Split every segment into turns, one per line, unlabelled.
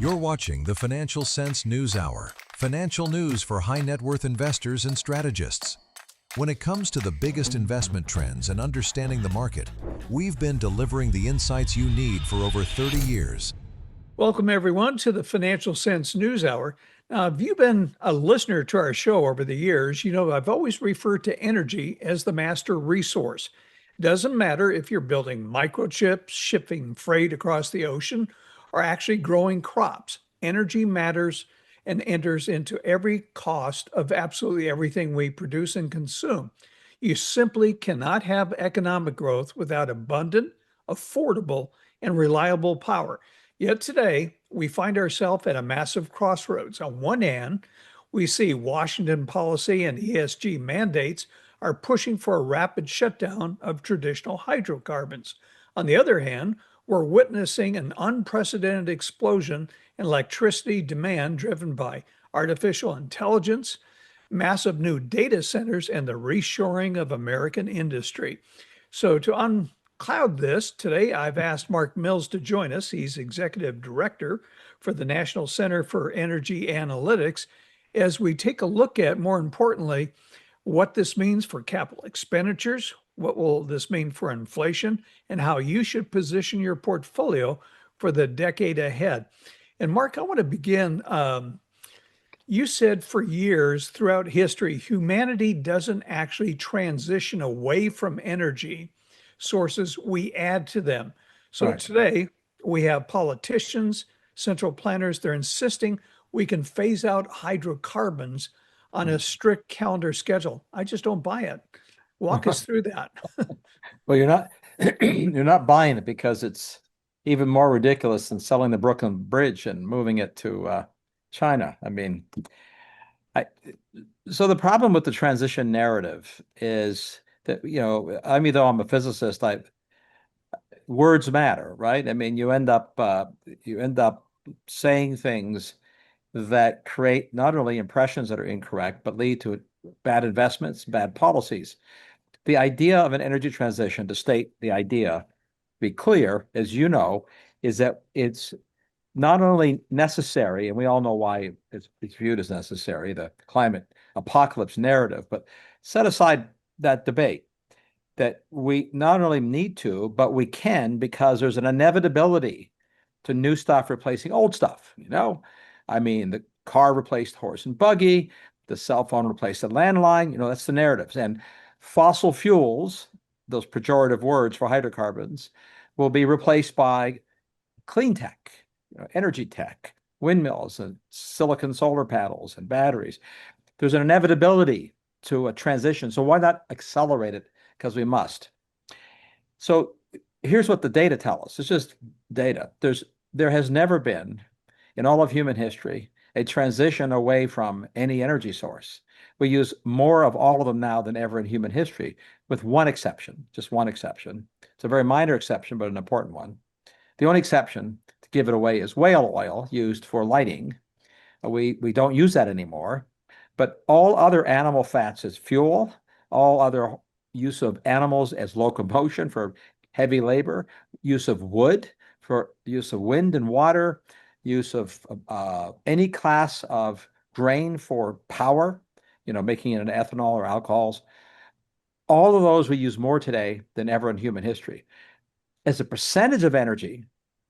You're watching the Financial Sense Newshour, financial news for high net worth investors and strategists. When it comes to the biggest investment trends and understanding the market, we've been delivering the insights you need for over 30 years.
Welcome, everyone, to the Financial Sense Newshour. Now, if you've been a listener to our show over the years, you know I've always referred to energy as the master resource. It doesn't matter if you're building microchips, shipping freight across the ocean, or actually growing crops. Energy matters and enters into every cost of absolutely everything we produce and consume. You simply cannot have economic growth without abundant, affordable, and reliable power. Yet today, we find ourselves at a massive crossroads. On one hand, we see Washington policy and ESG mandates are pushing for a rapid shutdown of traditional hydrocarbons. On the other hand, we're witnessing an unprecedented explosion in electricity demand driven by artificial intelligence, massive new data centers, and the reshoring of American industry. So, to uncloud this, today I've asked Mark Mills to join us. He's Executive Director for the National Center for Energy Analytics, as we take a look at, more importantly, what this means for capital expenditures, what will this mean for inflation, and how you should position your portfolio for the decade ahead. And Mark, I want to begin. You said for years throughout history, humanity doesn't actually transition away from energy sources, we add to them. So
Right.
today we have politicians, central planners, they're insisting we can phase out hydrocarbons on a strict calendar schedule. I just don't buy it. Walk us through that.
Well, you're not you're not buying it because it's even more ridiculous than selling the Brooklyn Bridge and moving it to China. I mean, I so the problem with the transition narrative is that, I mean, though I'm a physicist, words matter, right? I mean, you end up saying things that create not only impressions that are incorrect, but lead to bad investments, bad policies. The idea of an energy transition, to state the idea, be clear, as you know, is that it's not only necessary, and we all know why it's viewed as necessary, the climate apocalypse narrative, but set aside that debate, that we not only need to, but we can, because there's an inevitability to new stuff replacing old stuff. I mean, the car replaced horse and buggy, the cell phone replaced the landline. That's the narratives. And fossil fuels, those pejorative words for hydrocarbons, will be replaced by clean tech, energy tech, windmills and silicon solar panels and batteries. There's an inevitability to a transition. So why not accelerate it? Because we must. So here's what the data tell us. It's just data. There has never been, in all of human history, a transition away from any energy source. We use more of all of them now than ever in human history, with one exception, just one exception. It's a very minor exception, but an important one. The only exception, to give it away, is whale oil used for lighting. We don't use that anymore, but all other animal fats as fuel, all other use of animals as locomotion for heavy labor, use of wood for use of wind and water, use of any class of grain for power, making it an ethanol or alcohols. All of those we use more today than ever in human history. As a percentage of energy,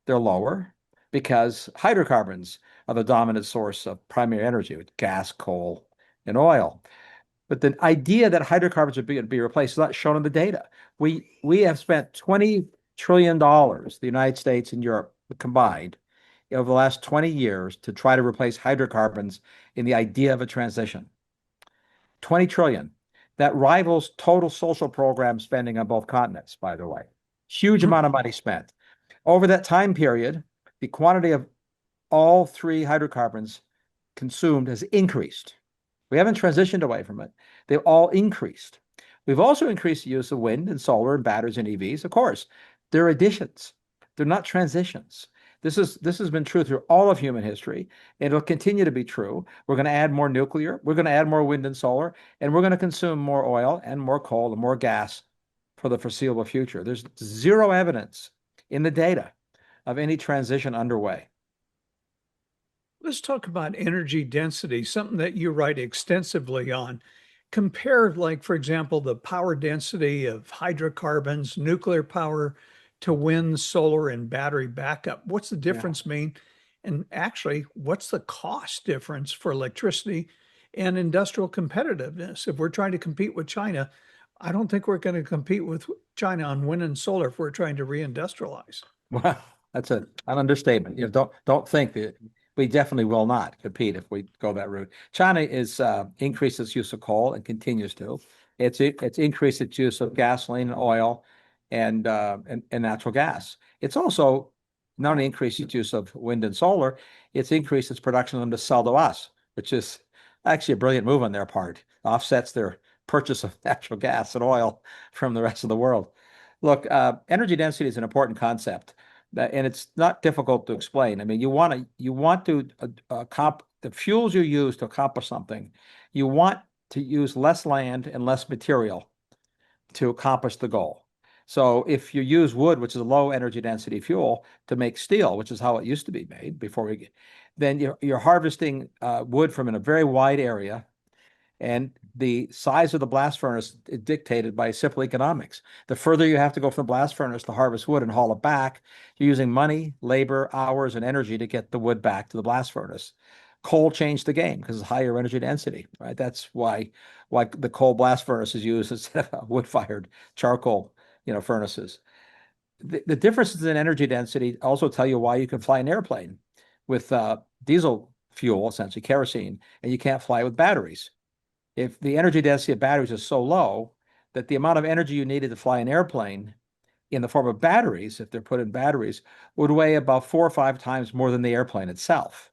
they're lower because hydrocarbons are the dominant source of primary energy, with gas, coal, and oil. But the idea that hydrocarbons are going to be replaced is not shown in the data. We have spent $20 trillion, the United States and Europe combined, over the last 20 years to try to replace hydrocarbons in the idea of a transition. 20 trillion. That rivals total social program spending on both continents, by the way. Huge amount of money spent. Over that time period, the quantity of all three hydrocarbons consumed has increased. We haven't transitioned away from it. They've all increased. We've also increased the use of wind and solar and batteries and EVs. Of course, they're additions. They're not transitions. This has been true through all of human history, and it'll continue to be true. We're going to add more nuclear, we're going to add more wind and solar, and we're going to consume more oil and more coal and more gas for the foreseeable future. There's zero evidence in the data of any transition underway.
Let's talk about energy density, something that you write extensively on. Compare, like, for example, the power density of hydrocarbons, nuclear power to wind, solar, and battery backup. What's the
Yeah.
difference mean? And actually, what's the cost difference for electricity and industrial competitiveness? If we're trying to compete with China, I don't think we're going to compete with China on wind and solar if we're trying to reindustrialize.
Well, that's an understatement. Don't think that we definitely will not compete if we go that route. China is increased its use of coal and continues to. It's increased its use of gasoline and oil and natural gas. It's also not only increased its use of wind and solar, it's increased its production of them to sell to us, which is actually a brilliant move on their part. Offsets their purchase of natural gas and oil from the rest of the world. Look, energy density is an important concept, and it's not difficult to explain. I mean, you want to the fuels you use to accomplish something. You want to use less land and less material to accomplish the goal. So if you use wood, which is a low energy density fuel, to make steel, which is how it used to be made before then you're harvesting wood from in a very wide area. And the size of the blast furnace is dictated by simple economics. The further you have to go from the blast furnace to harvest wood and haul it back, you're using money, labor, hours, and energy to get the wood back to the blast furnace. Coal changed the game because it's higher energy density, right? That's why the coal blast furnace is used instead of wood-fired charcoal, furnaces. The differences in energy density also tell you why you can fly an airplane with diesel fuel, essentially kerosene, and you can't fly with batteries. If the energy density of batteries is so low that the amount of energy you needed to fly an airplane in the form of batteries, if they're put in batteries, would weigh about 4 or 5 times more than the airplane itself.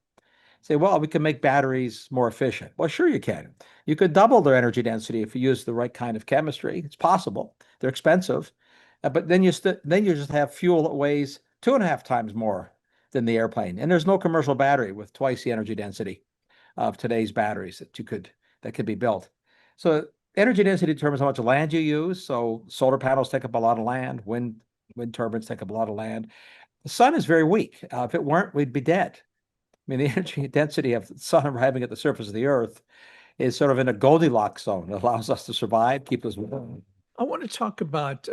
Say, well, we can make batteries more efficient. Well, sure you can. You could double their energy density if you use the right kind of chemistry. It's possible. They're expensive, but then you just have fuel that weighs 2.5 times more than the airplane, and there's no commercial battery with twice the energy density of today's batteries that could be built. So energy density determines how much land you use. So solar panels take up a lot of land. Wind turbines take up a lot of land. The sun is very weak. If it weren't, we'd be dead. I mean, the energy density of the sun arriving at the surface of the Earth is sort of in a Goldilocks zone. It allows us to survive, keep us warm.
I want to talk about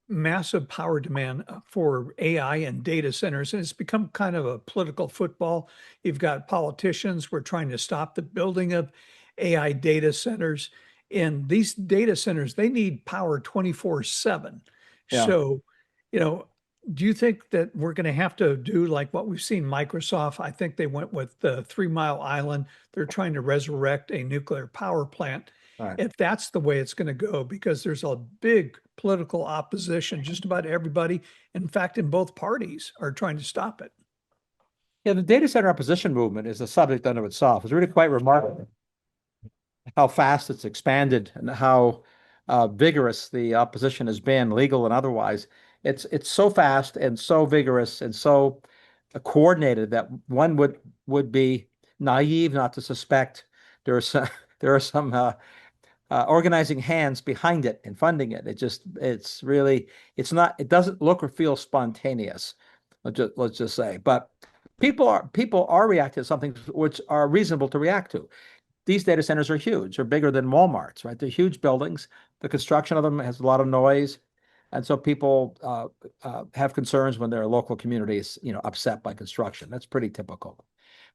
massive power demand for AI and data centers. And it's become kind of a political football. You've got politicians who are trying to stop the building of AI data centers. And these data centers, they need power 24/7.
Yeah.
So, do you think that we're going to have to do like what we've seen Microsoft? I think they went with the 3 Mile Island. They're trying to resurrect a nuclear power plant.
Right.
If that's the way it's going to go, because there's a big political opposition, just about everybody, in fact, in both parties, are trying to stop it.
Yeah, the data center opposition movement is a subject unto itself. It's really quite remarkable how fast it's expanded and how vigorous the opposition has been, legal and otherwise. It's so fast and so vigorous and so coordinated that one would be naive not to suspect there are some organizing hands behind it and funding it. It doesn't look or feel spontaneous. Let's just say, but people are reacting to something which are reasonable to react to. These data centers are huge. They're bigger than Walmart's, right? They're huge buildings. The construction of them has a lot of noise. And so people have concerns when their local communities, upset by construction. That's pretty typical.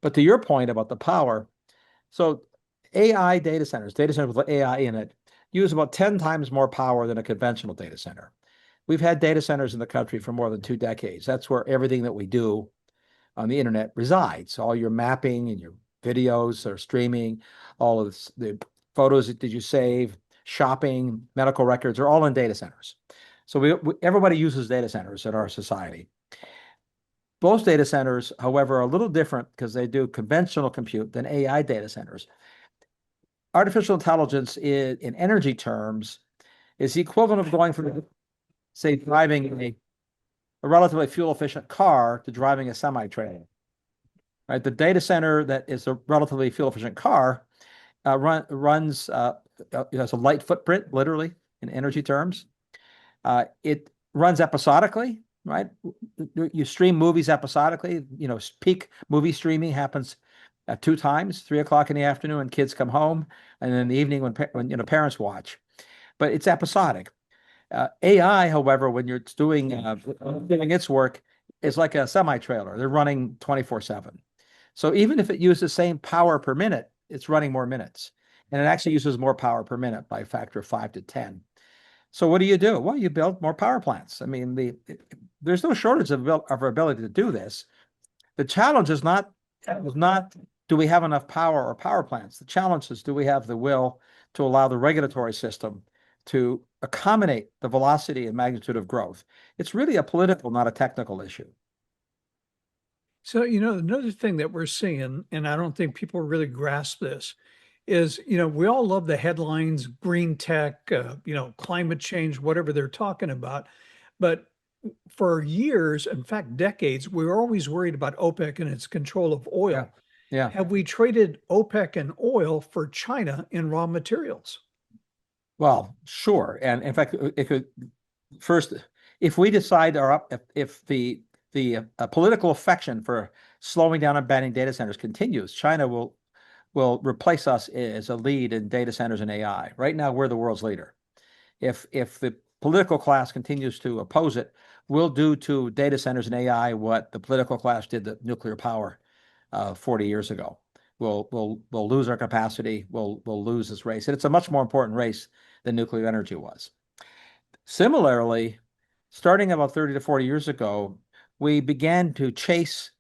But to your point about the power, so AI data centers with AI in it, use about 10 times more power than a conventional data center. We've had data centers in the country for more than 2 decades. That's where everything that we do on the internet resides. All your mapping and your videos or streaming, all of the photos that you save, shopping, medical records are all in data centers. So everybody uses data centers in our society. Most data centers, however, are a little different because they do conventional compute than AI data centers. Artificial intelligence in energy terms is the equivalent of going from, say, driving a relatively fuel-efficient car to driving a semi-trailer. Right? The data center that is a relatively fuel-efficient car runs has a light footprint, literally, in energy terms. It runs episodically, right? You stream movies episodically. Peak movie streaming happens two times, 3 o'clock in the afternoon when kids come home, and then in the evening when parents watch. But it's episodic. AI, however, when you're doing its work, is like a semi-trailer. They're running 24/7. So even if it uses the same power per minute, it's running more minutes. And it actually uses more power per minute by a factor of 5 to 10. So what do you do? Well, you build more power plants. I mean, there's no shortage of our ability to do this. The challenge is not do we have enough power or power plants? The challenge is do we have the will to allow the regulatory system to accommodate the velocity and magnitude of growth? It's really a political, not a technical issue.
So, another thing that we're seeing, and I don't think people really grasp this, is, we all love the headlines, green tech, climate change, whatever they're talking about. But for years, in fact, decades, we were always worried about OPEC and its control of
Yeah.
oil.
Yeah.
Have we traded OPEC and oil for China in raw materials?
Well, sure. And in fact, it could first, if we decide if the political affection for slowing down and banning data centers continues, China will replace us as a lead in data centers and AI. Right now, we're the world's leader. If the political class continues to oppose it, we'll do to data centers and AI what the political class did to nuclear power 40 years ago. We'll lose our capacity. We'll lose this race, and it's a much more important race than nuclear energy was. Similarly, starting about 30 to 40 years ago, we began to chase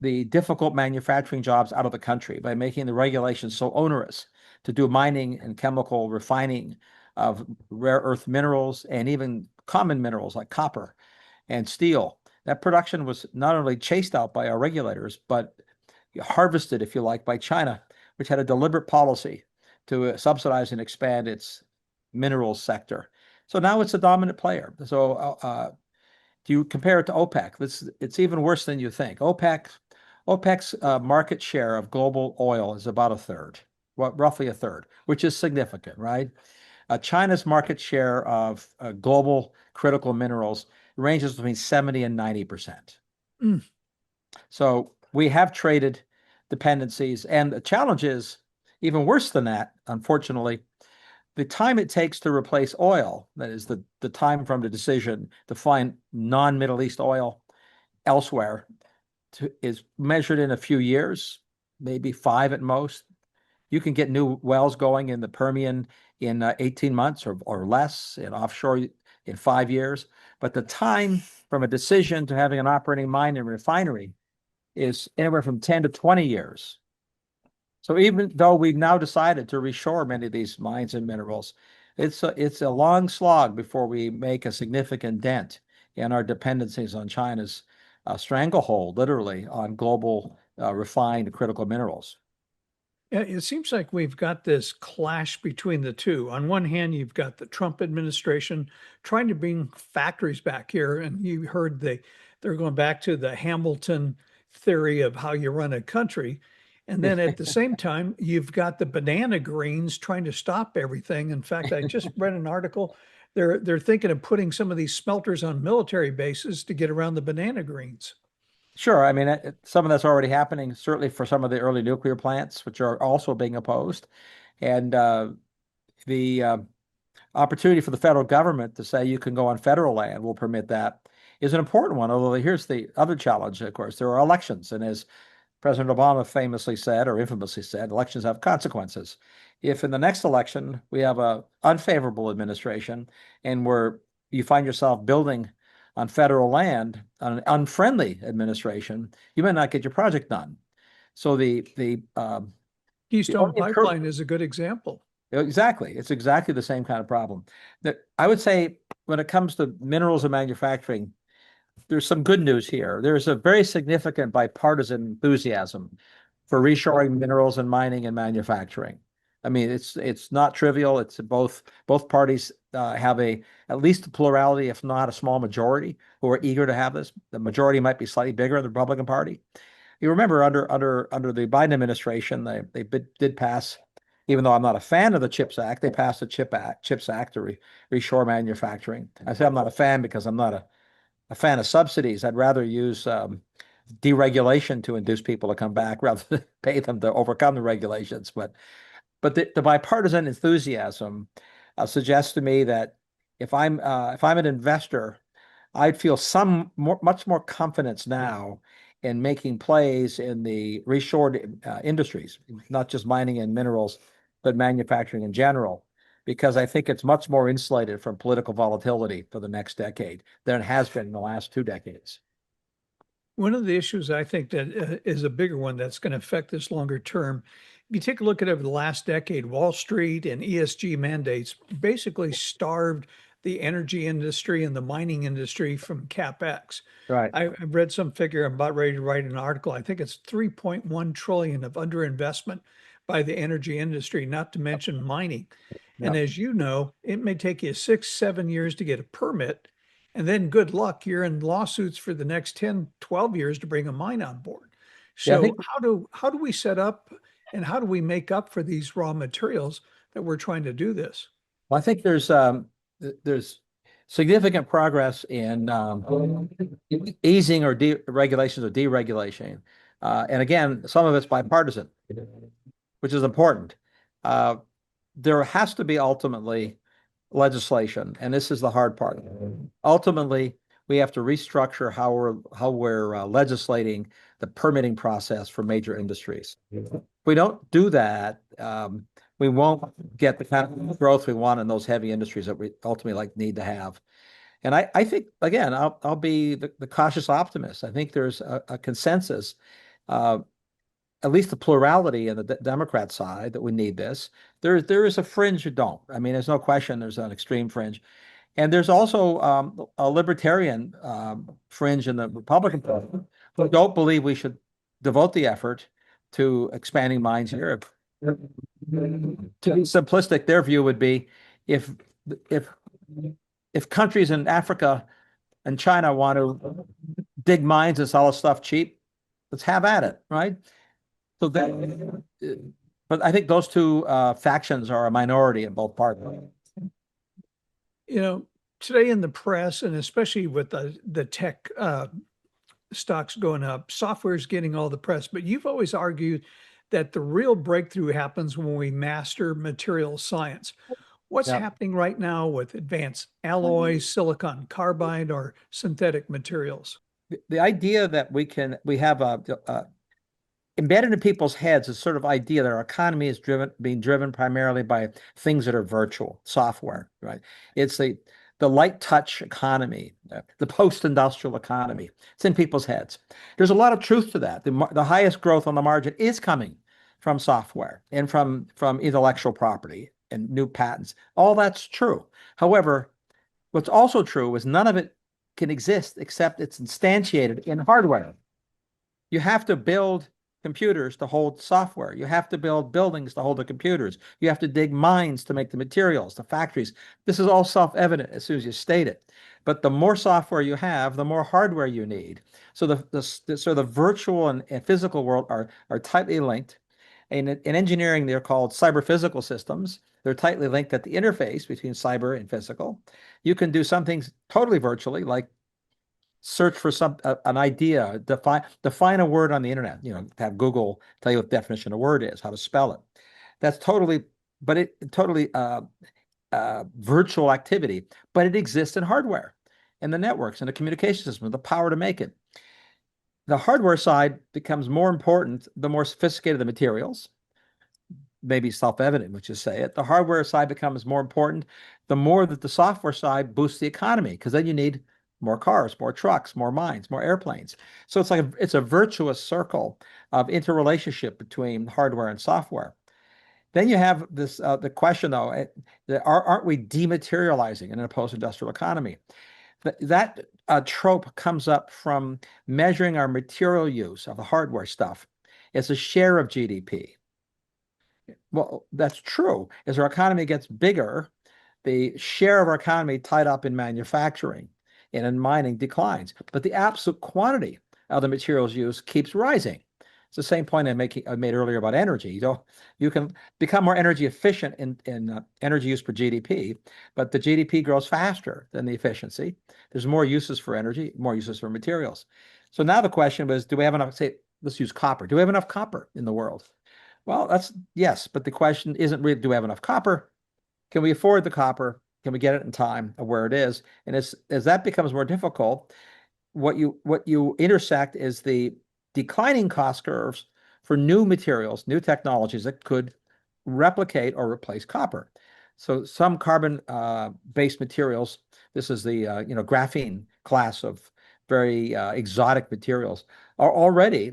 the difficult manufacturing jobs out of the country by making the regulations so onerous to do mining and chemical refining of rare earth minerals and even common minerals like copper and steel. That production was not only chased out by our regulators, but harvested, if you like, by China, which had a deliberate policy to subsidize and expand its minerals sector. So now it's a dominant player. So do you compare it to OPEC? It's even worse than you think. OPEC's market share of global oil is about a third, roughly a third, which is significant, right? China's market share of global critical minerals ranges between 70 and 90%.
Mm.
So we have traded dependencies, and the challenge is even worse than that, unfortunately. The time it takes to replace oil, that is the time from the decision to find non-Middle East oil elsewhere, is measured in a few years, maybe 5 at most. You can get new wells going in the Permian in 18 months or less, in offshore in 5 years. But the time from a decision to having an operating mine and refinery is anywhere from 10 to 20 years. So even though we've now decided to reshore many of these mines and minerals, it's a long slog before we make a significant dent in our dependencies on China's stranglehold, literally, on global refined critical minerals.
Yeah, it seems like we've got this clash between the two. On one hand, you've got the Trump administration trying to bring factories back here, and you heard they're going back to the Hamilton theory of how you run a country. And then at the same time, you've got the banana greens trying to stop everything. In fact, I just read an article. They're thinking of putting some of these smelters on military bases to get around the banana greens.
Sure. I mean, some of that's already happening, certainly for some of the early nuclear plants, which are also being opposed. And the opportunity for the federal government to say you can go on federal land, will permit that, is an important one. Although here's the other challenge, of course, there are elections. And as President Obama famously said, or infamously said, elections have consequences. If in the next election we have an unfavorable administration and where you find yourself building on federal land, on an unfriendly administration, you may not get your project done. So the
Keystone Pipeline is a good example.
Exactly. It's exactly the same kind of problem. That I would say when it comes to minerals and manufacturing, there's some good news here. There's a very significant bipartisan enthusiasm for reshoring minerals and mining and manufacturing. I mean, it's not trivial. It's both parties have at least a plurality, if not a small majority, who are eager to have this. The majority might be slightly bigger in the Republican Party. You remember under the Biden administration, they did pass, even though I'm not a fan of the CHIPS Act, they passed the CHIPS Act to reshore manufacturing. I say I'm not a fan because I'm not a fan of subsidies. I'd rather use deregulation to induce people to come back rather than pay them to overcome the regulations. But the bipartisan enthusiasm suggests to me that if I'm an investor, I'd feel much more confidence now in making plays in the reshored industries, not just mining and minerals, but manufacturing in general, because I think it's much more insulated from political volatility for the next decade than it has been in the last 2 decades.
One of the issues I think that is a bigger one that's going to affect this longer term. If you take a look at over the last decade, Wall Street and ESG mandates basically starved the energy industry and the mining industry from CapEx.
Right.
I've read some figure. I'm about ready to write an article. I think it's 3.1 trillion of underinvestment by the energy industry, not to mention mining. And
Yeah.
as you know, it may take you 6, 7 years to get a permit. And then good luck, you're in lawsuits for the next 10, 12 years to bring a mine on board.
Yeah, I
So
think
how do we set up and how do we make up for these raw materials that we're trying to do this?
well, I think there's significant progress in easing or regulations or deregulation. And again, some of it's bipartisan, which is important. There has to be ultimately legislation, and this is the hard part. Ultimately, we have to restructure how we're legislating the permitting process for major industries. If we don't do that, we won't get the kind of growth we want in those heavy industries that we ultimately need to have. And I think, again, I'll be the cautious optimist. I think there's a consensus, at least the plurality in the Democrat side, that we need this. There is a fringe who don't. I mean, there's no question there's an extreme fringe. And there's also a libertarian fringe in the Republican Party who don't believe we should devote the effort to expanding mines in Europe. To be simplistic, their view would be if countries in Africa and China want to dig mines and sell us stuff cheap, let's have at it, right? So that, but I think those two factions are a minority in both parties.
You know, today in the press, and especially with the tech stocks going up, software is getting all the press, but you've always argued that the real breakthrough happens when we master material science. What's happening right now with advanced alloys, silicon carbide, or synthetic materials?
The idea that we have embedded in people's heads is sort of idea that our economy is being driven primarily by things that are virtual, software, right? It's the light touch economy, the post-industrial economy. It's in people's heads. There's a lot of truth to that. The highest growth on the margin is coming from software and from intellectual property and new patents. All that's true. However, what's also true is none of it can exist except it's instantiated in hardware. You have to build computers to hold software. You have to build buildings to hold the computers. You have to dig mines to make the materials, the factories. This is all self-evident as soon as you state it. But the more software you have, the more hardware you need. So the virtual and physical world are tightly linked. In engineering, they're called cyber-physical systems. They're tightly linked at the interface between cyber and physical. You can do some things totally virtually, like search for an idea, define a word on the internet, have Google tell you what the definition of a word is, how to spell it. That's totally virtual activity, but it exists in hardware and the networks and the communication system, the power to make it. The hardware side becomes more important the more sophisticated the materials, maybe self-evident, which is say it. The hardware side becomes more important the more that the software side boosts the economy, because then you need more cars, more trucks, more mines, more airplanes. So it's a virtuous circle of interrelationship between hardware and software. Then you have this the question though, aren't we dematerializing in a post-industrial economy? That trope comes up from measuring our material use of the hardware stuff as a share of GDP. Well, that's true. As our economy gets bigger, the share of our economy tied up in manufacturing and in mining declines, but the absolute quantity of the materials used keeps rising. It's the same point I made earlier about energy. You can become more energy efficient in energy use per GDP, but the GDP grows faster than the efficiency. There's more uses for energy, more uses for materials. So now the question was, do we have enough, say, let's use copper. Do we have enough copper in the world? Well, yes, but the question isn't really, do we have enough copper? Can we afford the copper? Can we get it in time of where it is? And as that becomes more difficult, what you intersect is the declining cost curves for new materials, new technologies that could replicate or replace copper. So some carbon based materials, this is the graphene class of very exotic materials, are already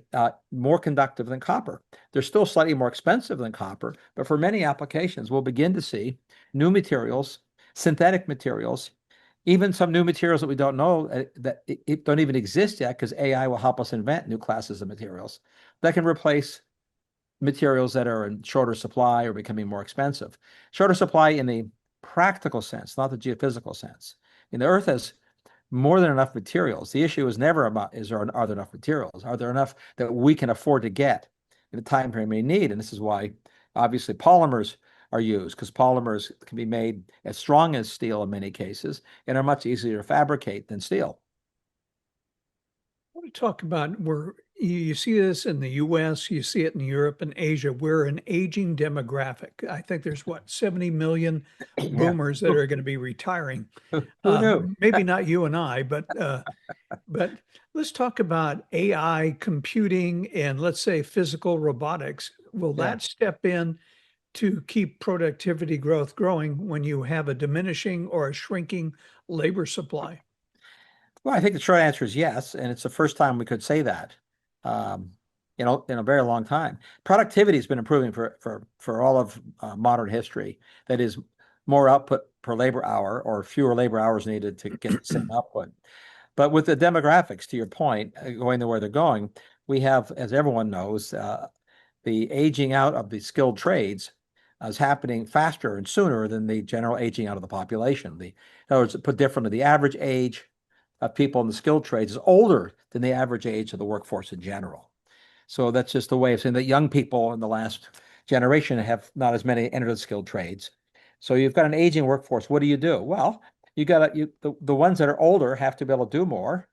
more conductive than copper. They're still slightly more expensive than copper, but for many applications, we'll begin to see new materials, synthetic materials, even some new materials that we don't know that it don't even exist yet, because AI will help us invent new classes of materials that can replace materials that are in shorter supply or becoming more expensive. Shorter supply in the practical sense, not the geophysical sense. And the Earth has more than enough materials. The issue is never about are there enough materials? Are there enough that we can afford to get in the time frame we need? And this is why obviously polymers are used, because polymers can be made as strong as steel in many cases and are much easier to fabricate than steel.
I want to talk about where you see this in the US, you see it in Europe and Asia. We're an aging demographic. I think there's 70 million
Yeah.
boomers that are going to be retiring.
Who knew?
Maybe not you and I, but let's talk about AI computing and let's say physical robotics. Will
Yeah.
that step in to keep productivity growth growing when you have a diminishing or a shrinking labor supply?
Well, I think the short answer is yes, and it's the first time we could say that, um, in a very long time. Productivity has been improving for all of modern history. That is, more output per labor hour or fewer labor hours needed to get the same output. But with the demographics, to your point, going the way they're going, we have, as everyone knows, the aging out of the skilled trades is happening faster and sooner than the general aging out of the population. In other words, put differently, the average age of people in the skilled trades is older than the average age of the workforce in general. So that's just a way of saying that young people in the last generation have not as many entered the skilled trades. So you've got an aging workforce. What do you do? Well, the ones that are older have to be able to do more,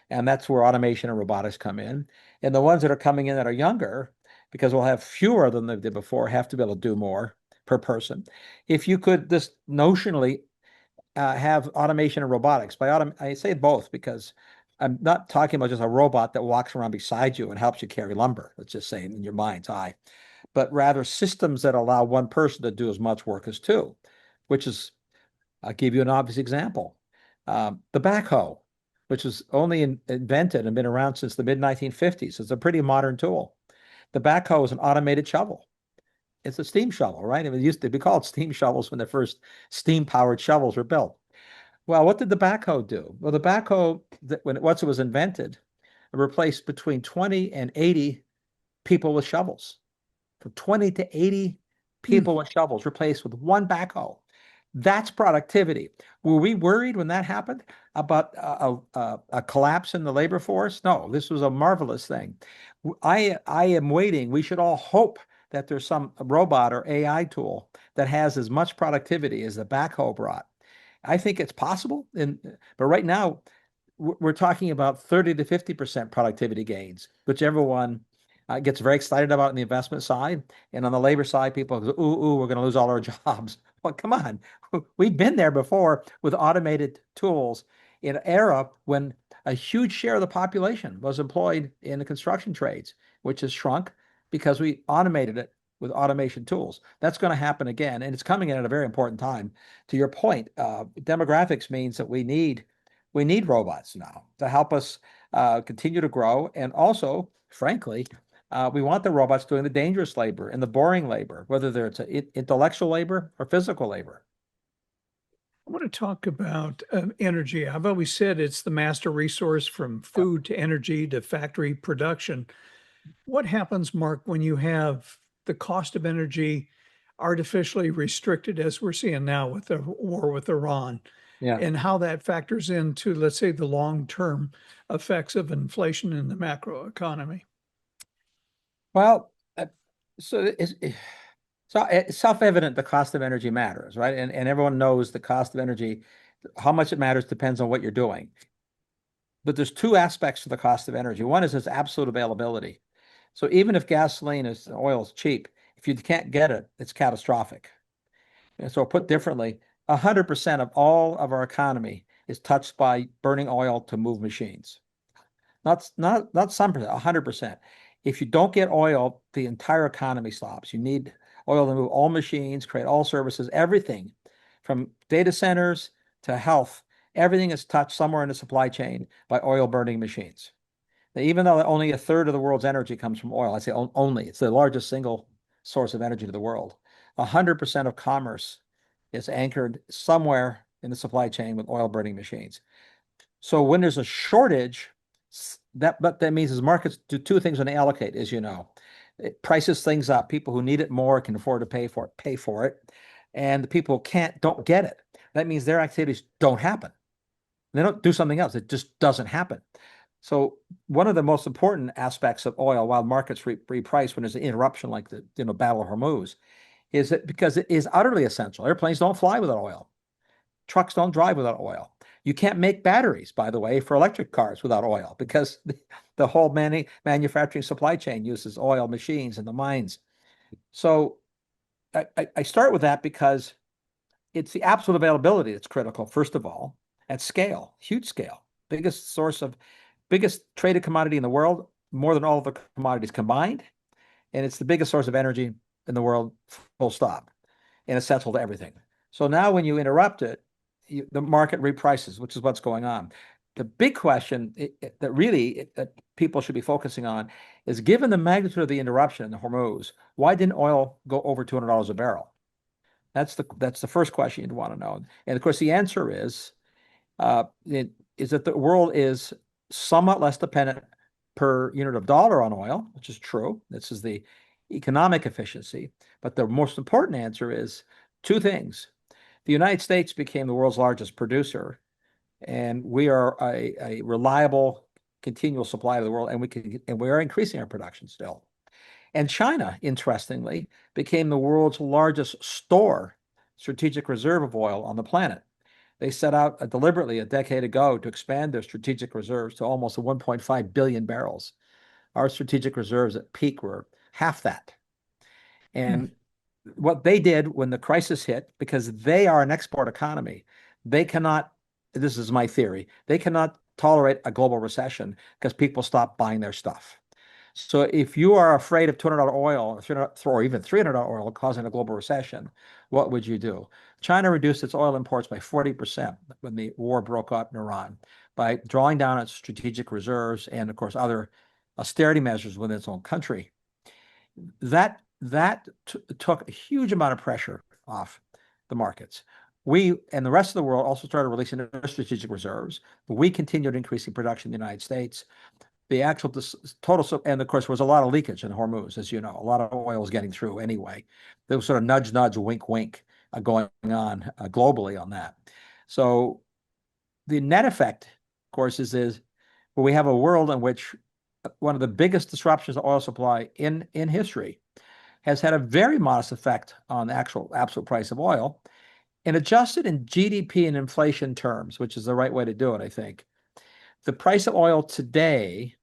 and that's where automation and robotics come in. And the ones that are coming in that are younger, because we'll have fewer than they did before, have to be able to do more per person. If you could just notionally have automation and robotics. I say both because I'm not talking about just a robot that walks around beside you and helps you carry lumber, let's just say in your mind's eye, but rather systems that allow one person to do as much work as two, which is, I'll give you an obvious example. The backhoe, which was only invented and been around since the mid-1950s. It's a pretty modern tool. The backhoe is an automated shovel. It's a steam shovel, right? It used to be called steam shovels when the first steam-powered shovels were built. Well, what did the backhoe do? Well, the backhoe, once it was invented, it replaced between 20 and 80 people with shovels. From 20 to 80 people with shovels replaced with one backhoe. That's productivity. Were we worried when that happened about a collapse in the labor force? No, this was a marvelous thing. I am waiting. We should all hope that there's some robot or AI tool that has as much productivity as the backhoe brought. I think it's possible, but right now we're talking about 30 to 50% productivity gains, which everyone gets very excited about on the investment side. And on the labor side, people go, ooh, we're going to lose all our jobs. Well, come on. We've been there before with automated tools in an era when a huge share of the population was employed in the construction trades, which has shrunk because we automated it with automation tools. That's going to happen again, and it's coming in at a very important time. To your point, demographics means that we need robots now to help us continue to grow, and also, frankly, we want the robots doing the dangerous labor and the boring labor, whether it's intellectual labor or physical labor.
I want to talk about energy. I've always said it's the master resource from food to energy to factory production. What happens, Mark, when you have the cost of energy artificially restricted, as we're seeing now with the war with Iran, and how that factors into, let's say, the long-term effects of inflation in the macro economy?
Well, so it's self-evident the cost of energy matters, right? And everyone knows the cost of energy, how much it matters depends on what you're doing. but there's two aspects to the cost of energy. One is its absolute availability. So even if oil is cheap, if you can't get it, it's catastrophic. And so put differently, 100% of all of our economy is touched by burning oil to move machines. Not some percent, 100%. If you don't get oil, the entire economy stops. You need oil to move all machines, create all services, everything from data centers to health. Everything is touched somewhere in the supply chain by oil burning machines. Now, even though only a third of the world's energy comes from oil, I say only, it's the largest single source of energy to the world. 100% of commerce is anchored somewhere in the supply chain with oil burning machines. So when there's a shortage, but that means markets do two things when they allocate, as you know. It prices things up. People who need it more can afford to pay for it. And the people who don't get it. That means their activities don't happen. They don't do something else. It just doesn't happen. So one of the most important aspects of oil, while markets reprice when there's an interruption like the Battle of Hormuz, is that because it is utterly essential. Airplanes don't fly without oil. Trucks don't drive without oil. You can't make batteries, by the way, for electric cars without oil because the whole manufacturing supply chain uses oil machines and the mines. So I start with that because it's the absolute availability that's critical, first of all, at scale, huge scale, biggest traded commodity in the world, more than all of the commodities combined. And it's the biggest source of energy in the world, full stop, and essential to everything. So now when you interrupt it, the market reprices, which is what's going on. The big question that people should be focusing on is, given the magnitude of the interruption in the Hormuz, why didn't oil go over $200 a barrel? That's the first question you'd want to know. And of course, the answer is that the world is somewhat less dependent per unit of dollar on oil, which is true. This is the economic efficiency. But the most important answer is two things. The United States became the world's largest producer, and we are a reliable, continual supply to the world, and we are increasing our production still. And China, interestingly, became the world's largest strategic reserve of oil on the planet. They set out deliberately a decade ago to expand their strategic reserves to almost 1.5 billion barrels. Our strategic reserves at peak were half that. And what they did when the crisis hit, because they are an export economy, they cannot, this is my theory, they cannot tolerate a global recession because people stop buying their stuff. So if you are afraid of $200 oil or even $300 oil causing a global recession, what would you do? China reduced its oil imports by 40% when the war broke out in Iran by drawing down its strategic reserves and, of course, other austerity measures within its own country. That took a huge amount of pressure off the markets. We and the rest of the world also started releasing their strategic reserves. We continued increasing production in the United States. The actual total, and of course, there was a lot of leakage in Hormuz, as you know. A lot of oil was getting through anyway. There was sort of nudge, nudge, wink, wink going on globally on that. So the net effect, of course, is where we have a world in which one of the biggest disruptions of oil supply in history has had a very modest effect on the actual absolute price of oil. And adjusted in GDP and inflation terms, which is the right way to do it, I think. The price of oil today,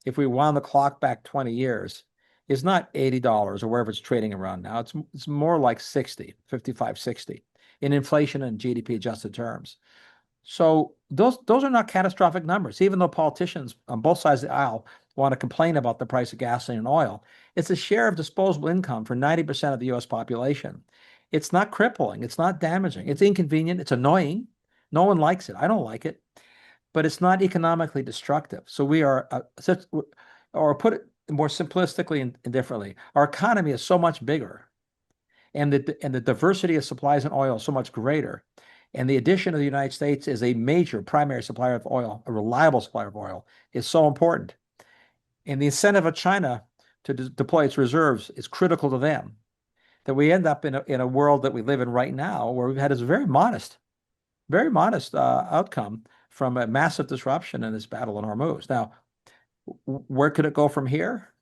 if we wound the clock back 20 years, is not $80 or wherever it's trading around now. It's more like 60, 55, 60 in inflation and GDP adjusted terms. So those are not catastrophic numbers, even though politicians on both sides of the aisle want to complain about the price of gasoline and oil. It's a share of disposable income for 90% of the U.S. population. It's not crippling. It's not damaging. It's inconvenient. It's annoying. No one likes it. I don't like it. But it's not economically destructive. So we are, or put it more simplistically and differently, our economy is so much bigger, and the diversity of supplies in oil is so much greater. And the addition of the United States as a major primary supplier of oil, a reliable supplier of oil, is so important. And the incentive of China to deploy its reserves is critical to them. That we end up in a world that we live in right now, where we've had this very modest outcome from a massive disruption in this battle in Hormuz. Now, where could it go from here?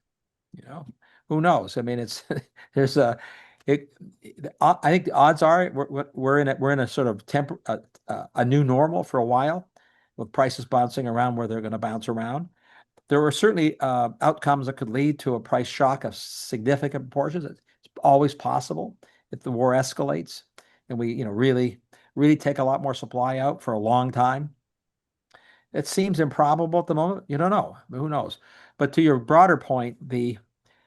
Who knows? I mean, I think the odds are we're in a sort of a new normal for a while. with prices bouncing around where they're going to bounce around. There are certainly outcomes that could lead to a price shock of significant proportions. It's always possible if the war escalates and we, really, really take a lot more supply out for a long time. It seems improbable at the moment. You don't know. Who knows? But to your broader point, the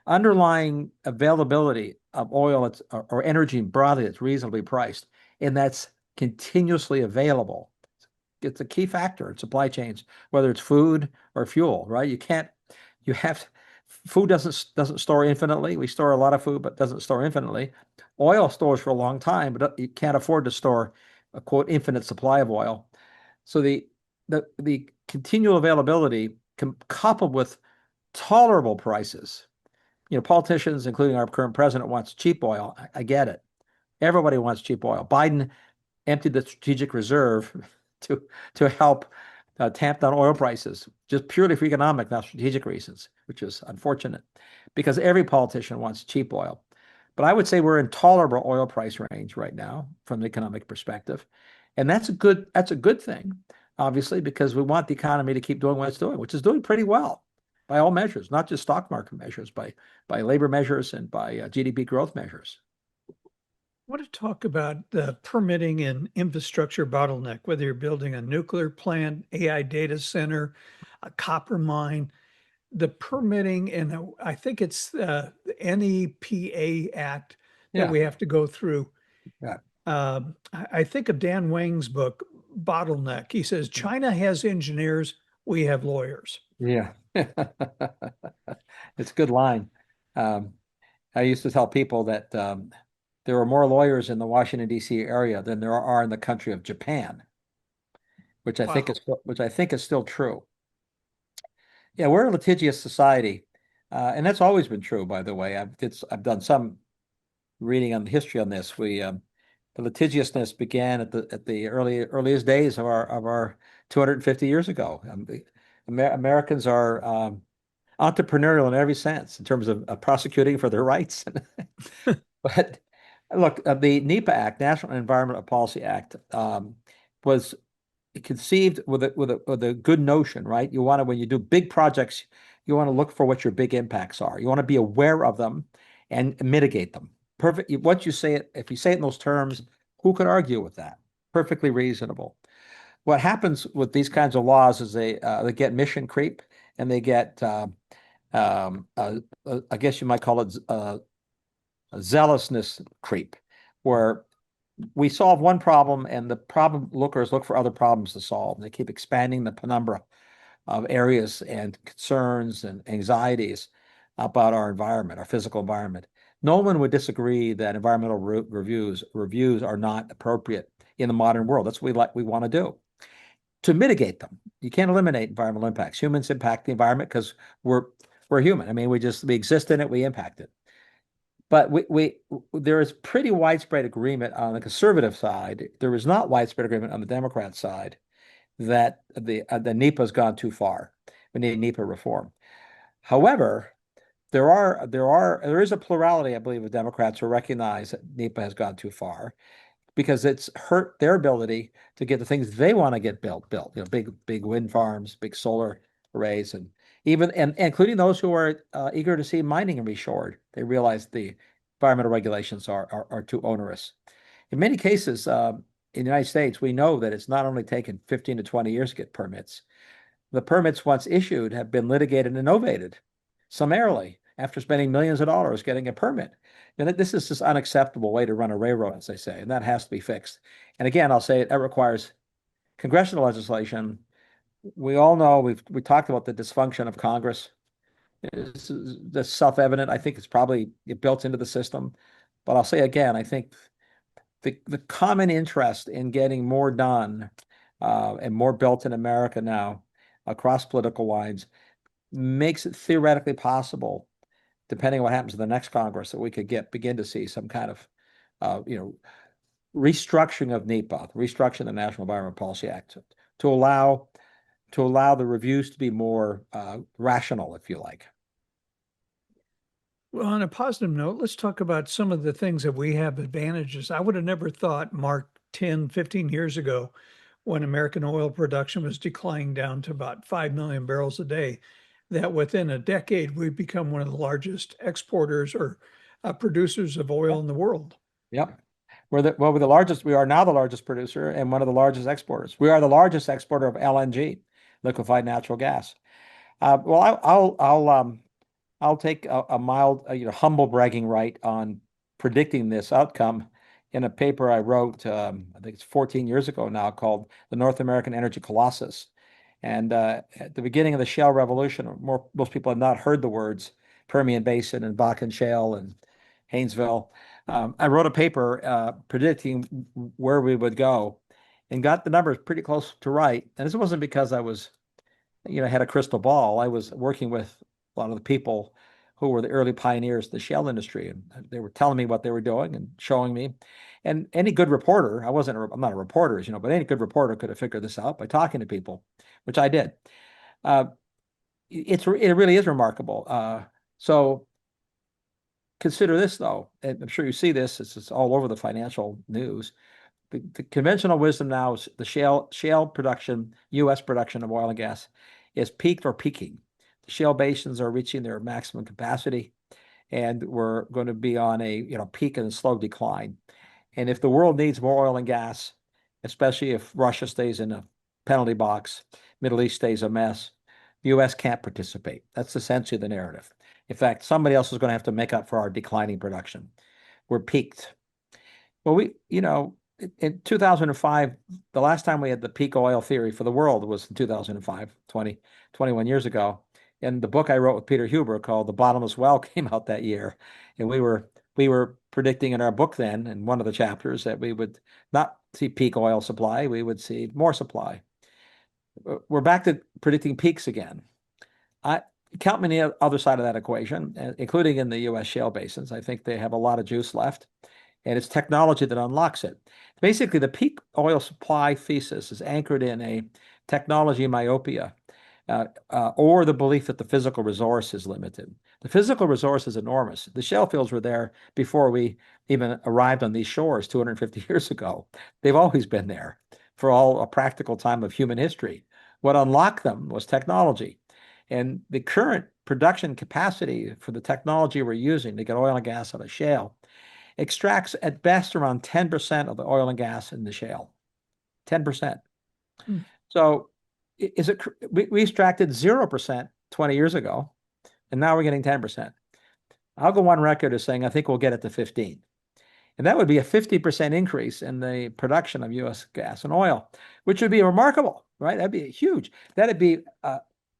underlying availability of oil or energy broadly that's reasonably priced and that's continuously available, it's a key factor in supply chains, whether it's food or fuel, right? Food doesn't store infinitely. We store a lot of food, but doesn't store infinitely. Oil stores for a long time, but you can't afford to store a quote infinite supply of oil. So the continual availability coupled with tolerable prices. Politicians, including our current president, wants cheap oil. I get it. Everybody wants cheap oil. Biden emptied the strategic reserve to help tamp down oil prices, just purely for economic, not strategic reasons, which is unfortunate because every politician wants cheap oil. But I would say we're in tolerable oil price range right now from the economic perspective. And that's a good thing, obviously, because we want the economy to keep doing what it's doing, which is doing pretty well by all measures, not just stock market measures, by labor measures and by GDP growth measures.
I want to talk about the permitting and infrastructure bottleneck, whether you're building a nuclear plant, AI data center, a copper mine, the permitting, and I think it's the NEPA Act that we have to go through.
Yeah.
I think of Dan Wang's book, Bottleneck. He says, China has engineers, we have lawyers.
Yeah. It's a good line. I used to tell people that there are more lawyers in the Washington, D.C. area than there are in the country of Japan, which I think is still true. Yeah, we're a litigious society, and that's always been true, by the way. I've done some reading on the history on this. The litigiousness began at the earliest days of our 250 years ago. Americans are entrepreneurial in every sense in terms of prosecuting for their rights. But look, the NEPA Act, National Environmental Policy Act, was conceived with a good notion, right? When you do big projects, you want to look for what your big impacts are. You want to be aware of them and mitigate them. Perfect. If you say it in those terms, who could argue with that? Perfectly reasonable. What happens with these kinds of laws is they get mission creep and they get, I guess you might call it a zealousness creep, where we solve one problem and the problem lookers look for other problems to solve. And they keep expanding the penumbra of areas and concerns and anxieties about our environment, our physical environment. No one would disagree that environmental reviews are not appropriate in the modern world. That's what we want to do. To mitigate them, you can't eliminate environmental impacts. Humans impact the environment because we're human. I mean, we exist in it, we impact it. But there is pretty widespread agreement on the conservative side. There is not widespread agreement on the Democrat side that the NEPA has gone too far. We need NEPA reform. However, there is a plurality, I believe, of Democrats who recognize that NEPA has gone too far because it's hurt their ability to get the things they want to get built. Big wind farms, big solar arrays, and including those who are eager to see mining reshored. They realize the environmental regulations are too onerous. In many cases, in the United States, we know that it's not only taken 15 to 20 years to get permits. The permits, once issued, have been litigated and novated summarily after spending millions of dollars getting a permit. And this is just unacceptable way to run a railroad, as they say, and that has to be fixed. And again, I'll say that requires congressional legislation. We all know we talked about the dysfunction of Congress. That's self-evident. I think it's probably built into the system. But I'll say again, I think the common interest in getting more done and more built in America now across political lines makes it theoretically possible, depending on what happens in the next Congress, that we could begin to see some kind of restructuring of NEPA, restructuring of the National Environmental Policy Act to allow the reviews to be more rational, if you like.
Well, on a positive note, let's talk about some of the things that we have advantages. I would have never thought, Mark, 10, 15 years ago, when American oil production was declining down to about 5 million barrels a day, that within a decade, we've become one of the largest exporters or producers of oil in the world.
Yep. We're the largest. We are now the largest producer and one of the largest exporters. We are the largest exporter of LNG, liquefied natural gas. Well, I'll take a mild, humble bragging right on predicting this outcome in a paper I wrote, I think it's 14 years ago now, called The North American Energy Colossus. And at the beginning of the shale revolution, most people had not heard the words Permian Basin and Bakken Shale and Haynesville. I wrote a paper predicting where we would go and got the numbers pretty close to right. And this wasn't because I was, had a crystal ball. I was working with a lot of the people who were the early pioneers of the shale industry, and they were telling me what they were doing and showing me. And any good reporter, I'm not a reporter, but any good reporter could have figured this out by talking to people, which I did. It really is remarkable. So consider this, though, and I'm sure you see this. It's all over the financial news. The conventional wisdom now is the shale production, U.S. production of oil and gas, is peaked or peaking. The shale basins are reaching their maximum capacity, and we're going to be on a peak and a slow decline. And if the world needs more oil and gas, especially if Russia stays in a penalty box, Middle East stays a mess, the U.S. can't participate. That's essentially the narrative. In fact, somebody else is going to have to make up for our declining production. We're peaked. Well, in 2005, the last time we had the peak oil theory for the world was in 2005, 21 years ago. And the book I wrote with Peter Huber called The Bottomless Well came out that year. And we were predicting in our book then, in one of the chapters, that we would not see peak oil supply, we would see more supply. We're back to predicting peaks again. Count me on the other side of that equation, including in the U.S. shale basins. I think they have a lot of juice left, and it's technology that unlocks it. Basically, the peak oil supply thesis is anchored in a technology myopia, or the belief that the physical resource is limited. The physical resource is enormous. The shale fields were there before we even arrived on these shores 250 years ago. They've always been there for all a practical time of human history. What unlocked them was technology. And the current production capacity for the technology we're using to get oil and gas out of shale extracts at best around 10% of the oil and gas in the shale. 10%. So we extracted 0% 20 years ago, and now we're getting 10%. I'll go on record as saying I think we'll get it to 15. And that would be a 50% increase in the production of U.S. gas and oil, which would be remarkable, right? That'd be huge. That'd be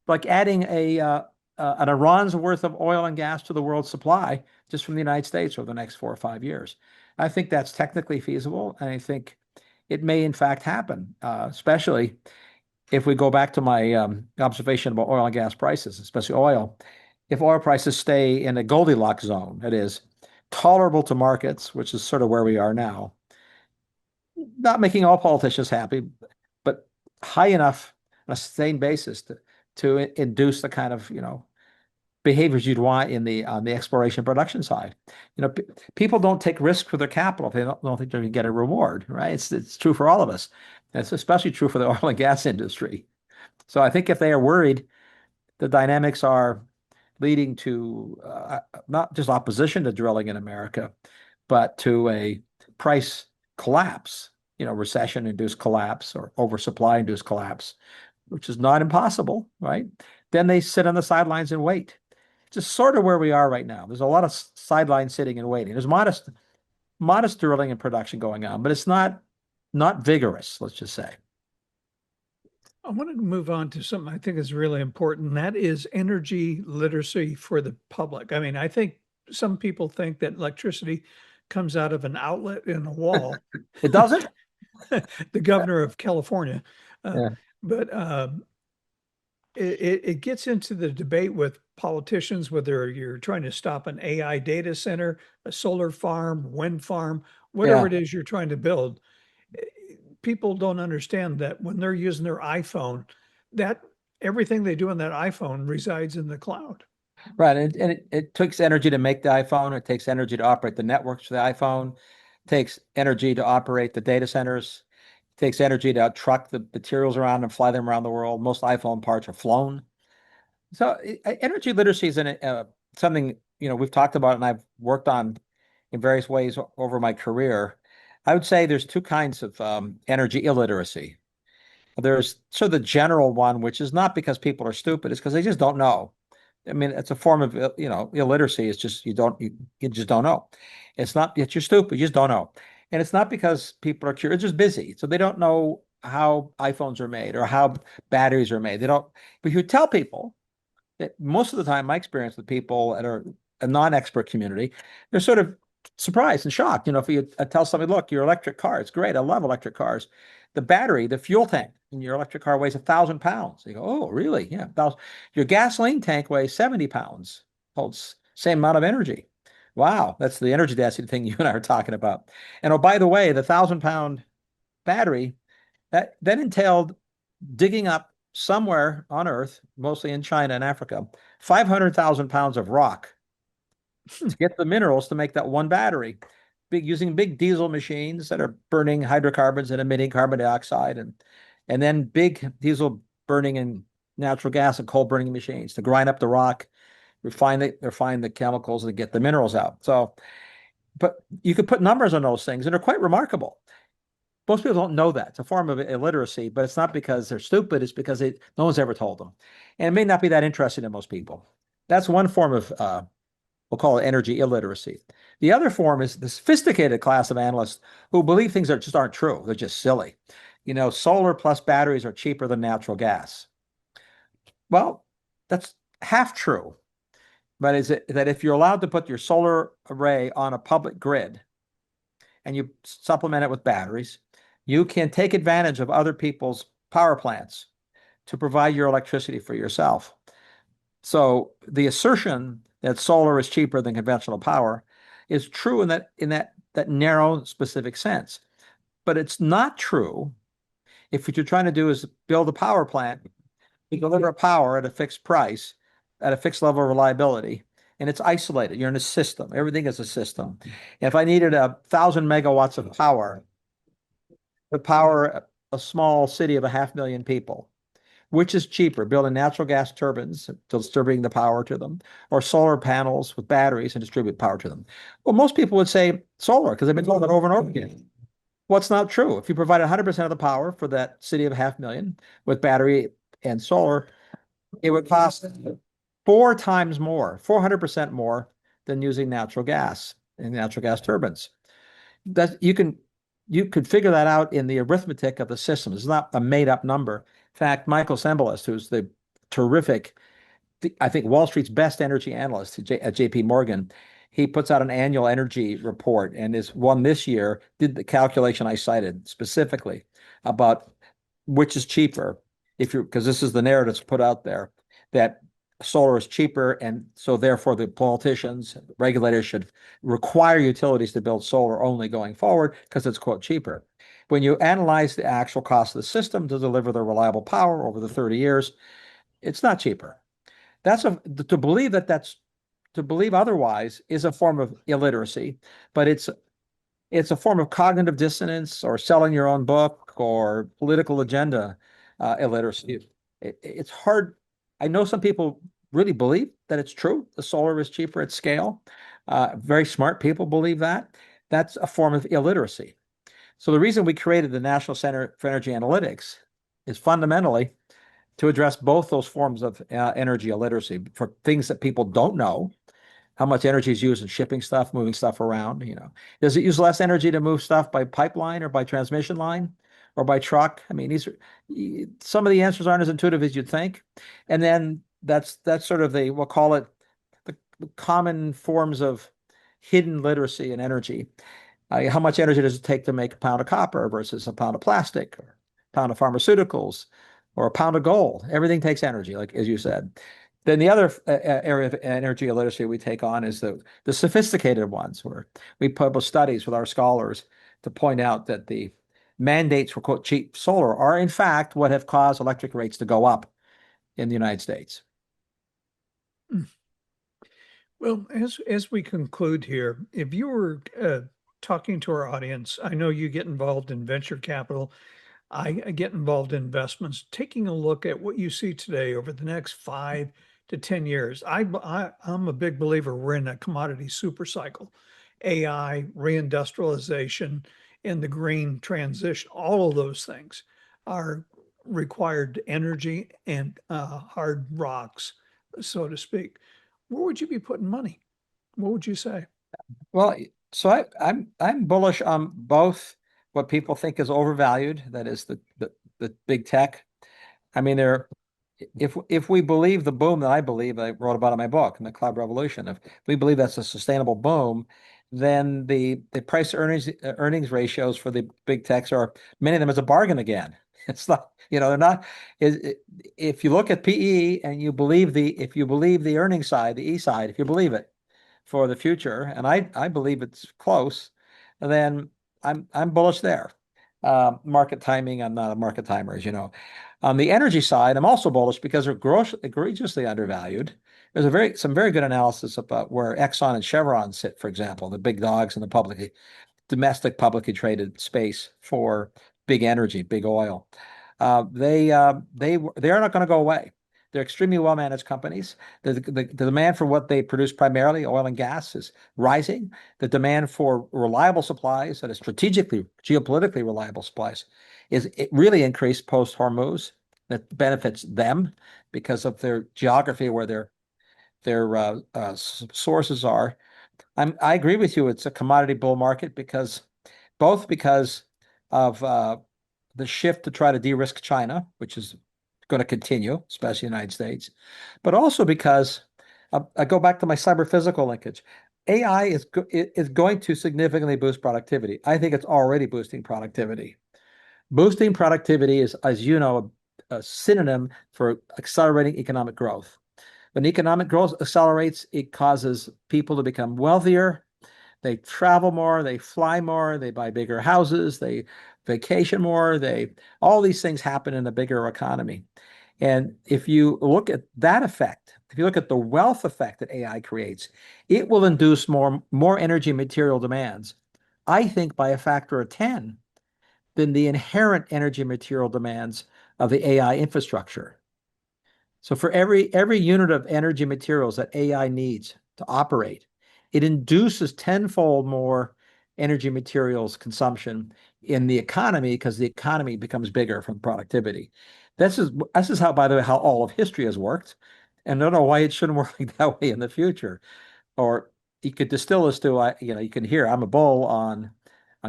like adding an Iran's worth of oil and gas to the world's supply just from the United States over the next 4 or 5 years. I think that's technically feasible, and I think it may in fact happen, especially if we go back to my observation about oil and gas prices, especially oil. If oil prices stay in a Goldilocks zone, that is, tolerable to markets, which is sort of where we are now, not making all politicians happy, but high enough on a sustained basis to induce the kind of behaviors you'd want on the exploration production side. People don't take risks with their capital if they don't think they're going to get a reward, right? It's true for all of us. It's especially true for the oil and gas industry. So I think if they are worried, the dynamics are leading to not just opposition to drilling in America, but to a price collapse, recession-induced collapse or oversupply-induced collapse, which is not impossible, right? Then they sit on the sidelines and wait. Just sort of where we are right now. There's a lot of sidelines sitting and waiting. There's modest drilling and production going on, but it's not vigorous, let's just say.
I wanted to move on to something I think is really important, and that is energy literacy for the public. I mean, I think some people think that electricity comes out of an outlet in a wall.
It doesn't?
The governor of California.
Yeah.
But it gets into the debate with politicians, whether you're trying to stop an AI data center, a solar farm, wind farm, whatever it is you're trying to build. People don't understand that when they're using their iPhone, that everything they do on that iPhone resides in the cloud.
Right. And it takes energy to make the iPhone. It takes energy to operate the networks for the iPhone. It takes energy to operate the data centers. takes energy to truck the materials around and fly them around the world. Most iPhone parts are flown. So energy literacy is something, we've talked about and I've worked on in various ways over my career. I would say there's two kinds of energy illiteracy. There's sort of the general one, which is not because people are stupid, it's because they just don't know. I mean, it's a form of, illiteracy. It's just, you just don't know. It's not that you're stupid, you just don't know. And it's not because people are curious, they're just busy. So they don't know how iPhones are made or how batteries are made. They don't, but you tell people that most of the time, my experience with people that are a non-expert community, they're sort of surprised and shocked. If you tell somebody, look, your electric car, it's great. I love electric cars. The battery, the fuel tank in your electric car weighs 1,000 pounds. They go, oh, really? Yeah. 1,000. Your gasoline tank weighs 70 pounds, holds same amount of energy. Wow. That's the energy density thing you and I are talking about. And oh, by the way, the 1,000-pound battery, that entailed digging up somewhere on Earth, mostly in China and Africa, 500,000 pounds of rock to get the minerals to make that one battery, using big diesel machines that are burning hydrocarbons and emitting carbon dioxide, and then big diesel burning and natural gas and coal burning machines to grind up the rock, refine the chemicals and get the minerals out. So, but you could put numbers on those things, and they're quite remarkable. Most people don't know that. It's a form of illiteracy, but it's not because they're stupid. It's because no one's ever told them. And it may not be that interesting to most people. That's one form of, we'll call it energy illiteracy. The other form is the sophisticated class of analysts who believe things that just aren't true. They're just silly. Solar plus batteries are cheaper than natural gas. Well, that's half true. But is it that if you're allowed to put your solar array on a public grid and you supplement it with batteries, you can take advantage of other people's power plants to provide your electricity for yourself. So the assertion that solar is cheaper than conventional power is true in that narrow, specific sense. But it's not true if what you're trying to do is build a power plant, you deliver power at a fixed price, at a fixed level of reliability, and it's isolated. You're in a system. Everything is a system. If I needed 1,000 megawatts of power to power a small city of 500,000 people, which is cheaper, building natural gas turbines, distributing the power to them, or solar panels with batteries and distribute power to them? Well, most people would say solar because they've been told that over and over again. Well, it's not true. If you provide 100% of the power for that city of 500,000 with battery and solar, it would cost 400% more than using natural gas and natural gas turbines. That you could figure that out in the arithmetic of the system. It's not a made-up number. In fact, Michael Sembalist, who's the terrific, I think Wall Street's best energy analyst at JP Morgan, he puts out an annual energy report, and is one this year did the calculation I cited specifically about which is cheaper, because this is the narrative put out there, that solar is cheaper, and so therefore the politicians, regulators should require utilities to build solar only going forward because it's, quote, cheaper. When you analyze the actual cost of the system to deliver the reliable power over the 30 years, it's not cheaper. To believe otherwise is a form of illiteracy, but it's a form of cognitive dissonance or selling your own book or political agenda illiteracy. It's hard. I know some people really believe that it's true. The solar is cheaper at scale. Very smart people believe that. That's a form of illiteracy. So the reason we created the National Center for Energy Analytics is fundamentally to address both those forms of energy illiteracy for things that people don't know. How much energy is used in shipping stuff, moving stuff around? Does it use less energy to move stuff by pipeline or by transmission line or by truck? I mean, some of the answers aren't as intuitive as you'd think. And then that's sort of we'll call it the common forms of hidden literacy and energy. How much energy does it take to make a pound of copper versus a pound of plastic, or a pound of pharmaceuticals, or a pound of gold? Everything takes energy, like as you said. Then the other area of energy illiteracy we take on is the sophisticated ones, where we publish studies with our scholars to point out that the mandates for, quote, cheap solar are in fact what have caused electric rates to go up in the United States.
Well, as we conclude here, if you were talking to our audience, I know you get involved in venture capital. I get involved in investments, taking a look at what you see today over the next 5 to 10 years. I'm a big believer we're in a commodity supercycle. AI, reindustrialization, and the green transition, all of those things are required energy and hard rocks, so to speak. Where would you be putting money? What would you say?
Well, so I'm bullish on both what people think is overvalued, that is the big tech. I mean, if we believe the boom that I believe I wrote about in my book, in the Cloud Revolution, if we believe that's a sustainable boom, then the price earnings ratios for the big techs are, many of them, is a bargain again. It's not, they're not. If you look at PE and if you believe the earnings side, the E side, if you believe it for the future, and I believe it's close, then I'm bullish there. Market timing, I'm not a market timer, as you know. On the energy side, I'm also bullish because they're egregiously undervalued. There's some very good analysis about where Exxon and Chevron sit, for example, the big dogs in the domestic publicly traded space for big energy, big oil. They are not going to go away. They're extremely well managed companies. The demand for what they produce, primarily oil and gas, is rising. The demand for reliable supplies, that is geopolitically reliable supplies, it really increased post Hormuz. That benefits them because of their geography, where their sources are. I agree with you. It's a commodity bull market because of the shift to try to de-risk China, which is going to continue, especially in the United States, but also because I go back to my cyber-physical linkage. AI is going to significantly boost productivity. I think it's already boosting productivity. Boosting productivity is, as you know, a synonym for accelerating economic growth. When economic growth accelerates, it causes people to become wealthier. They travel more, they fly more, they buy bigger houses, they vacation more, all these things happen in a bigger economy. And if you look at that effect, if you look at the wealth effect that AI creates, it will induce more energy material demands, I think by a factor of 10 than the inherent energy material demands of the AI infrastructure. So for every unit of energy materials that AI needs to operate, it induces tenfold more energy materials consumption in the economy, because the economy becomes bigger from productivity. This is how, by the way, how all of history has worked, and I don't know why it shouldn't work like that way in the future. Or you could distill this to, you can hear I'm a bull on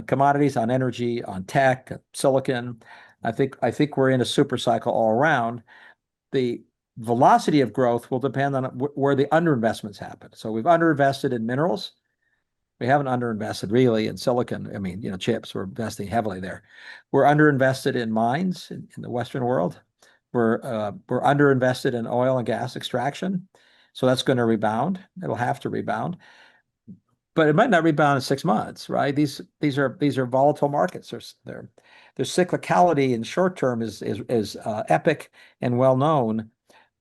commodities, on energy, on tech, silicon. I think we're in a super cycle all around. The velocity of growth will depend on where the underinvestments happen. So we've underinvested in minerals. We haven't underinvested really in silicon. I mean, chips, we're investing heavily there. We're underinvested in mines in the Western world. We're underinvested in oil and gas extraction. So that's going to rebound. It'll have to rebound. But it might not rebound in 6 months, right? These are volatile markets. Their cyclicality in short term is epic and well known,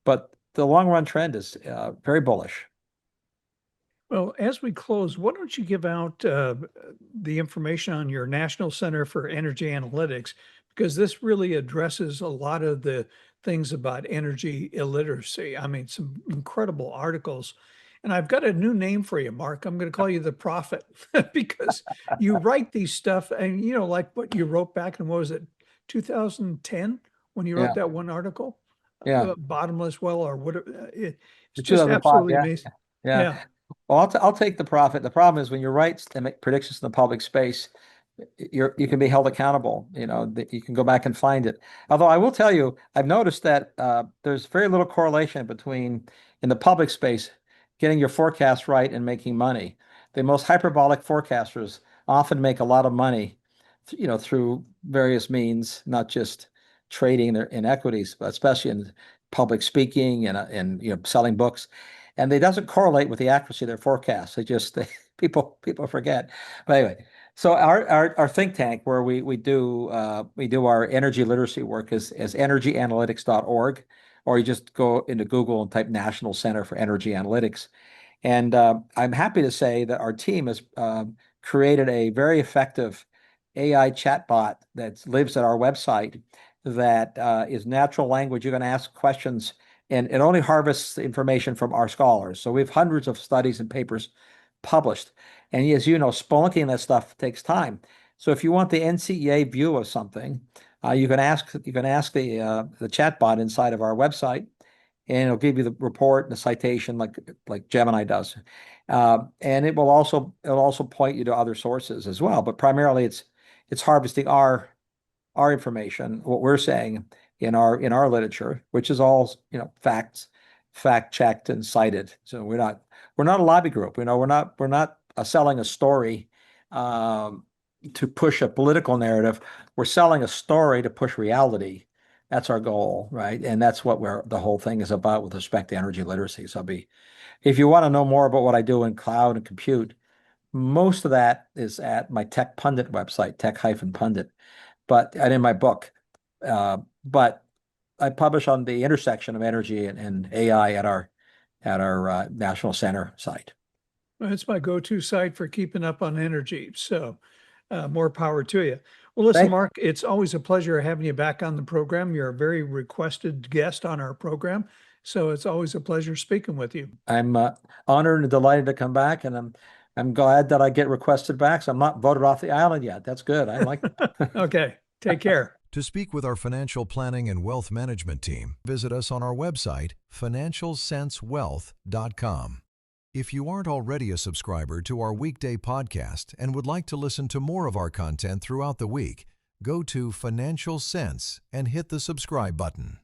but the long run trend is very bullish.
Well, as we close, why don't you give out the information on your National Center for Energy Analytics? Because this really addresses a lot of the things about energy illiteracy. I mean, some incredible articles. And I've got a new name for you, Mark. I'm going to call you the prophet because you write these stuff, and like what you wrote back in, what was it, 2010, when you wrote
Yeah.
that one article,
Yeah.
Bottomless Well, or whatever. It's just
2005,
absolutely
yeah.
amazing.
Yeah.
Yeah.
Well, I'll take the profit. The problem is when you write and make predictions in the public space, you can be held accountable. You can go back and find it. Although I will tell you, I've noticed that there's very little correlation between, in the public space, getting your forecast right and making money. The most hyperbolic forecasters often make a lot of money, through various means, not just trading in equities, but especially in public speaking and selling books. And it doesn't correlate with the accuracy of their forecasts. People forget. But anyway, so our think tank, where we do our energy literacy work, is energyanalytics.org, or you just go into Google and type National Center for Energy Analytics. And I'm happy to say that our team has created a very effective AI chatbot that lives at our website that is natural language. You're going to ask questions, and it only harvests the information from our scholars. So we have hundreds of studies and papers published. And as you know, spelunking that stuff takes time. So if you want the NCEA view of something, you can ask the chatbot inside of our website, and it'll give you the report and the citation like Gemini does. And it'll also point you to other sources as well. But primarily it's harvesting our information, what we're saying in our literature, which is all fact checked and cited. So we're not a lobby group. We're not selling a story to push a political narrative. We're selling a story to push reality. That's our goal, right? And that's what the whole thing is about with respect to energy literacy. So if you want to know more about what I do in cloud and compute, most of that is at my Tech Pundit website, tech-pundit, and in my book. But I publish on the intersection of energy and AI at our National Center site.
Well, it's my go-to site for keeping up on energy. So more power to you. Well, listen, Mark, it's always a pleasure having you back on the program. You're a very requested guest on our program. So it's always a pleasure speaking with you.
I'm honored and delighted to come back, and I'm glad that I get requested back. So I'm not voted off the island yet. That's good. I like it.
Okay. Take care.
To speak with our financial planning and wealth management team, visit us on our website, financialsensewealth.com. If you aren't already a subscriber to our weekday podcast and would like to listen to more of our content throughout the week, go to Financial Sense and hit the subscribe button.